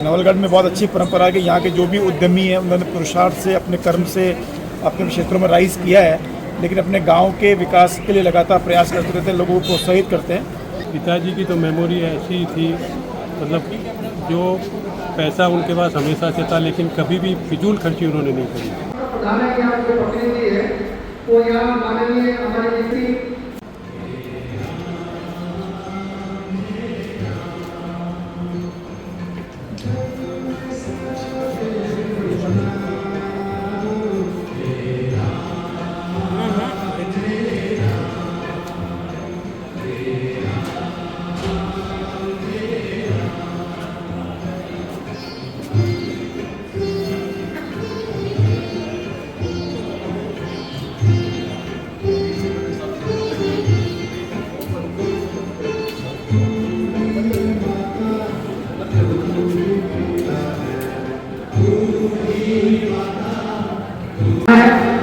नवलगढ़ में बहुत अच्छी परंपरा है कि यहाँ के जो भी उद्यमी हैं उन्होंने पुरुषार्थ से अपने कर्म से अपने क्षेत्रों में राइज किया है, लेकिन अपने गांव के विकास के लिए लगातार प्रयास करते रहते हैं, लोगों को प्रोत्साहित करते हैं। पिताजी की तो मेमोरी ऐसी थी, मतलब जो पैसा उनके पास हमेशा से था, लेकिन कभी भी फिजूल खर्ची उन्होंने नहीं करी। प्रधान है यहाँ जो प्रतिनिधि है वो यहाँ माननीय हमारे मंत्री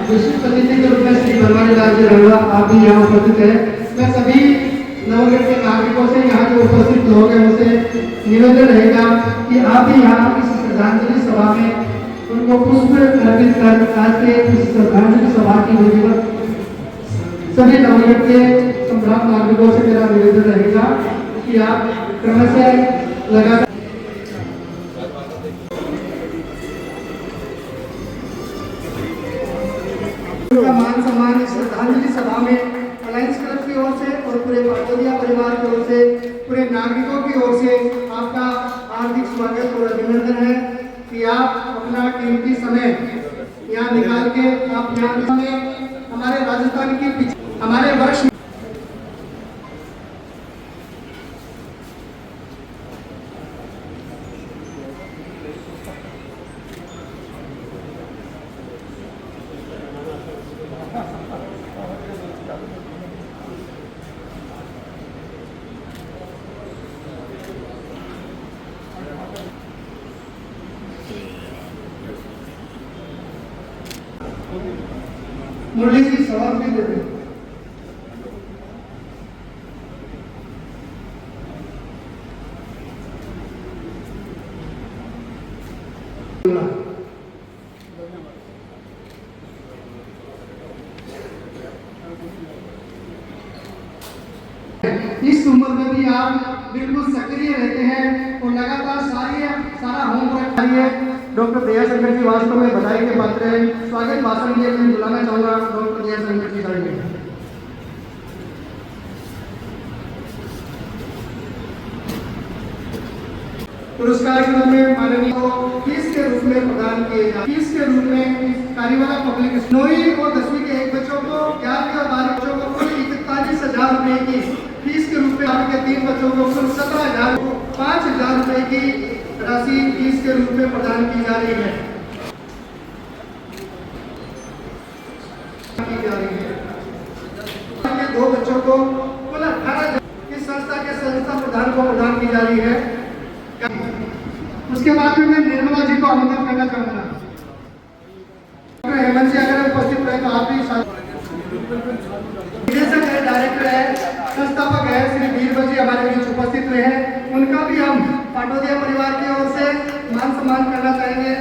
विशिष्ट अतिथि के रूप में श्री बनवारी लाल जी रंगला आप भी यहाँ उपस्थित है। मैं सभी नवलगढ़ के नागरिकों से यहाँ जो उपस्थित लोग हैं उनसे निवेदन रहेगा कि आप भी यहाँ इस श्रद्धांजलि सभा में उनको पुष्प अर्पित कर आज के इस श्रद्धांजलि सभा की विधि पर सभी नवलगढ़ के संग्राम नागरिकों से मेरा निवेदन रहेगा कि आप क्रमशः लगातार उनका मान सम्मान इस श्रद्धांजलि सभा में अलायंस क्लब की ओर से और पूरे पाटोदिया परिवार की ओर से पूरे नागरिकों की ओर से आपका हार्दिक स्वागत और अभिनंदन है कि आप अपना कीमती समय यहाँ निकाल के आप यहाँ समय हमारे राजस्थान की हमारे वर्ष मुरली जी सवाल भी देते इस उम्र में भी आप बिल्कुल सक्रिय रहते हैं और लगातार सारा होमवर्क करिए। डॉक्टर दयाशंकर जी वास्तव में बधाई के पात्र हैं। स्वागत भाषण के लिए मैं बुलाना चाहूंगा डॉक्टर दयाशंकर जी करेंगे। पुरस्कार के रूप में माननीय को फीस के रूप में प्रदान किए जाए। फीस के रूप में कारीवाला पब्लिक 9वीं और 10वीं के एक बच्चों को 11वीं और 12वीं बच्चों को कुल 41,000 रुपए की फीस के रूप में, आपके 3 बच्चों को कुल 17,000 5,000 रुपए की राशि फीस के रूप में प्रदान की जा रही है। दो बच्चों को कुल 18,000 इस संस्था के संस्था प्रधान को प्रदान की जा रही है। उसके बाद में मैं निर्मला जी को आमंत्रित करना चाहूंगा। हेमंत जी अगर उपस्थित रहे तो आप भी निदेशक है, डायरेक्टर है, संस्थापक है श्री वीरभद्र जी हमारे बीच उपस्थित रहे हैं। उनका भी हम पाटोदिया परिवार की ओर से मान सम्मान करना चाहेंगे।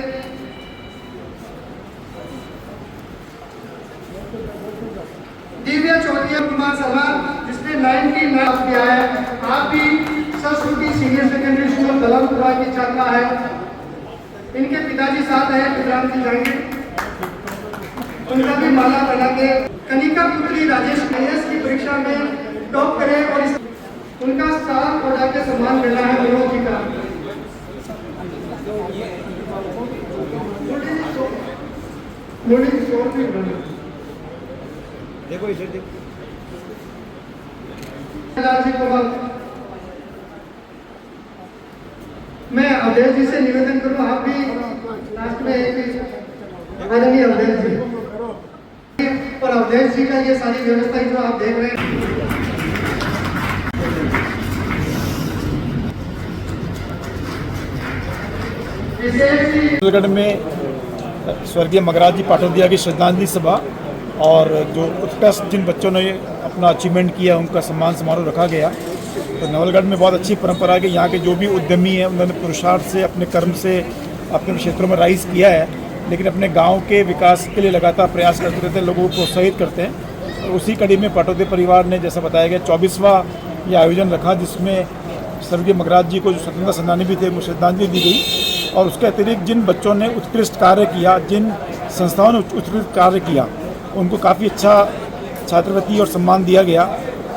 दिव्या चौधरी कुमार शर्मा जिसने 99 किया है, आप भी सरस्वती सीनियर सेकेंडरी स्कूल दलमपुरा की छात्रा है। इनके पिताजी साथ हैं विक्रांत जी जाएंगे, उनका भी माला बना के कनिका पुत्री राजेश आईएएस की परीक्षा में टॉप करे और उनका साल पौधा के सम्मान मिला है मनोज जी का। देखो इधर देखो। मैं अवधेश जी से निवेदन करूं, आप भी लास्ट में एक आदरणीय अवधेश जी और अवधेश जी का ये सारी व्यवस्था जो आप देख रहे हैं। नवलगढ़ में स्वर्गीय मगराज जी पाटोदिया की श्रद्धांजलि सभा और जो उत्कृष्ट जिन बच्चों ने अपना अचीवमेंट किया उनका सम्मान समारोह रखा गया। तो नवलगढ़ में बहुत अच्छी परंपरा है कि यहाँ के जो भी उद्यमी हैं उन्होंने पुरुषार्थ से अपने कर्म से अपने क्षेत्रों में राइज किया है, लेकिन अपने गांव के विकास के लिए लगातार प्रयास करते रहते हैं, लोगों को प्रोत्साहित करते हैं। और उसी कड़ी में पाटौदी परिवार ने, जैसा बताया गया, 24वां ये आयोजन रखा, जिसमें स्वर्गीय मगराज जी को जो स्वतंत्रता सेनानी भी थे, उनको श्रद्धांजलि दी गई। और उसके अतिरिक्त जिन बच्चों ने उत्कृष्ट कार्य किया, जिन संस्थाओं ने उत्कृष्ट कार्य किया, उनको काफ़ी अच्छा छात्रवृत्ति और सम्मान दिया गया।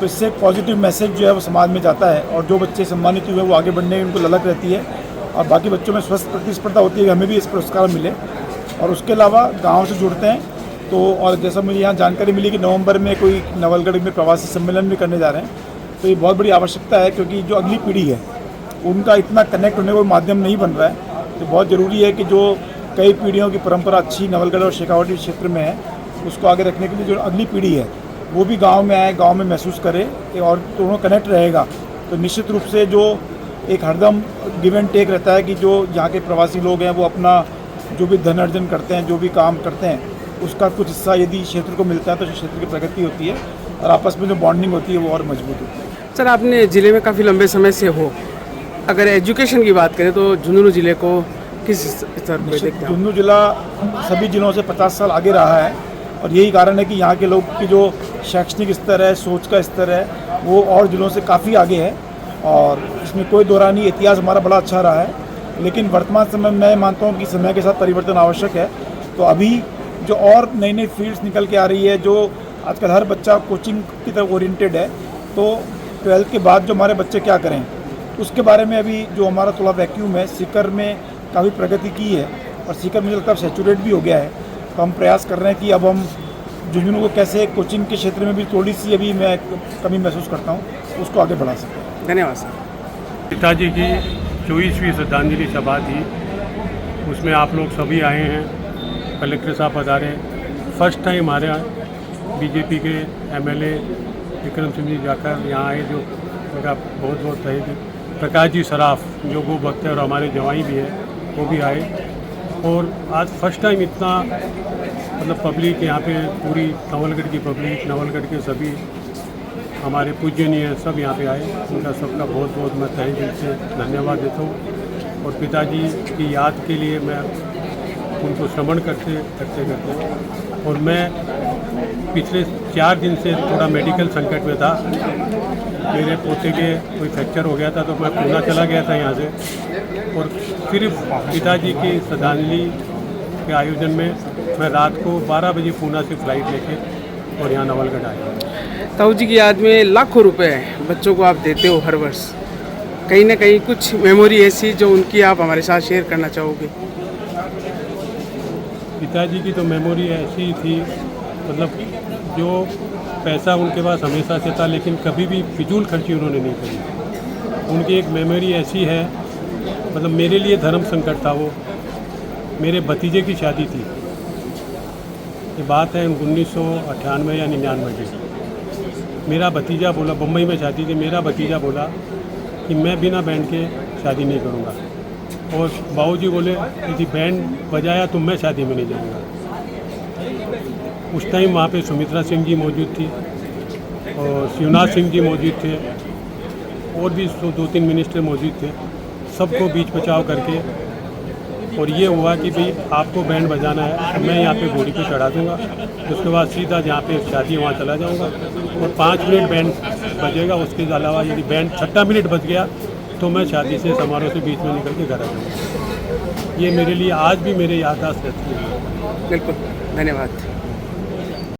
तो इससे एक पॉजिटिव मैसेज जो है वो समाज में जाता है, और जो बच्चे सम्मानित हुए वो आगे बढ़ने की उनको ललक रहती है, और बाकी बच्चों में स्वस्थ प्रतिस्पर्धा होती है कि हमें भी इस पुरस्कार मिले। और उसके अलावा गांव से जुड़ते हैं तो, और जैसा मुझे यहाँ जानकारी मिली कि नवंबर में कोई नवलगढ़ में प्रवासी सम्मेलन भी करने जा रहे हैं, तो ये बहुत बड़ी आवश्यकता है, क्योंकि जो अगली पीढ़ी है उनका इतना कनेक्ट होने का माध्यम नहीं बन रहा है। तो बहुत ज़रूरी है कि जो कई पीढ़ियों की परंपरा अच्छी नवलगढ़ और शेखावाटी क्षेत्र में है, उसको आगे रखने के लिए जो अगली पीढ़ी है वो भी गांव में आए, गांव में महसूस करे, और दोनों कनेक्ट रहेगा तो निश्चित रूप से जो एक हरदम गिव एंड टेक रहता है कि जो यहाँ के प्रवासी लोग हैं वो अपना जो भी धन अर्जन करते हैं, जो भी काम करते हैं, उसका कुछ हिस्सा यदि क्षेत्र को मिलता है तो क्षेत्र की प्रगति होती है और आपस में जो बॉन्डिंग होती है वो और मजबूत होती है। सर, आपने ज़िले में काफ़ी लंबे समय से हो, अगर एजुकेशन की बात करें तो झुंझुनू ज़िले को किस स्तर पर देखते हैं? झुंझुनू जिला सभी जिलों से 50 साल आगे रहा है, और यही कारण है कि यहाँ के लोग की जो शैक्षणिक स्तर है, सोच का स्तर है, वो और जिलों से काफ़ी आगे है, और इसमें कोई दो राय नहीं। इतिहास हमारा बड़ा अच्छा रहा है, लेकिन वर्तमान समय में मैं मानता हूँ कि समय के साथ परिवर्तन आवश्यक है। तो अभी जो और नई नई फील्ड्स निकल के आ रही है, जो आजकल हर बच्चा कोचिंग की तरफ ओरिएंटेड है, तो 12th के बाद जो हमारे बच्चे क्या करें उसके बारे में अभी जो हमारा थोड़ा वैक्यूम है, सीकर में काफ़ी प्रगति की है, और सीकर मुझे लगता है सैचुरेट भी हो गया है। तो हम प्रयास कर रहे हैं कि अब हम झुंझुनू को कैसे कोचिंग के क्षेत्र में भी थोड़ी सी अभी मैं कमी महसूस करता हूँ, उसको आगे बढ़ा सकते। धन्यवाद सर। पिताजी की 24वीं श्रद्धांजलि सभा थी, उसमें आप लोग सभी आए हैं, कलेक्टर साहब पधारे। फर्स्ट टाइम हमारे बीजेपी के एमएलए विक्रम सिंह जी जाकर यहाँ आए, जो मेरा बहुत बहुत रहेगी। प्रकाश जी सराफ जो गो भक्त है और हमारे जवाई भी है, वो भी आए। और आज फर्स्ट टाइम इतना मतलब पब्लिक यहाँ पे, पूरी नवलगढ़ की पब्लिक, नवलगढ़ के सभी हमारे पूजनीय सब यहाँ पे आए। उनका सबका बहुत बहुत मैं तहे दिल से धन्यवाद देता हूँ। और पिताजी की याद के लिए मैं उनको श्रवण करते करते और मैं पिछले 4 दिन से थोड़ा मेडिकल संकट में था। मेरे पोते के कोई फ्रैक्चर हो गया था, तो मैं पूना चला गया था यहाँ से, और फिर पिताजी की श्रद्धांजलि के आयोजन में मैं रात को 12 बजे पूना से फ्लाइट लेके और यहाँ नवलगढ़ आया। ताऊ जी की याद में लाखों रुपए बच्चों को आप देते हो हर वर्ष, कहीं ना कहीं कुछ मेमोरी ऐसी जो उनकी आप हमारे साथ शेयर करना चाहोगे? पिताजी की तो मेमोरी ऐसी थी, मतलब जो पैसा उनके पास हमेशा से था, लेकिन कभी भी फिजूल खर्ची उन्होंने नहीं करी। उनकी एक मेमोरी ऐसी है, मतलब मेरे लिए धर्म संकट था वो। मेरे भतीजे की शादी थी, ये बात है 1998 या 99 की। मेरा भतीजा बोला, बम्बई में शादी थी, मेरा भतीजा बोला कि मैं बिना बैंड के शादी नहीं करूँगा, और बाबूजी बोले यदि बैंड बजाया तो मैं शादी में नहीं जाऊँगा। उस टाइम वहाँ पे सुमित्रा सिंह जी मौजूद थी और शिवनाथ सिंह जी मौजूद थे, और भी 2-3 मिनिस्टर मौजूद थे। सबको बीच बचाव करके, और ये हुआ कि भाई आपको बैंड बजाना है, मैं यहाँ पे घोड़ी पे चढ़ा दूँगा, उसके बाद सीधा जहाँ पे शादी वहाँ चला जाऊँगा, और 5 मिनट बैंड बजेगा। उसके अलावा यदि बैंड 6 मिनट बज गया तो मैं शादी से समारोह से बीच में निकल के घर आ जाऊँगा। ये मेरे लिए आज भी मेरे याददाश्त रहती है। बिल्कुल, धन्यवाद।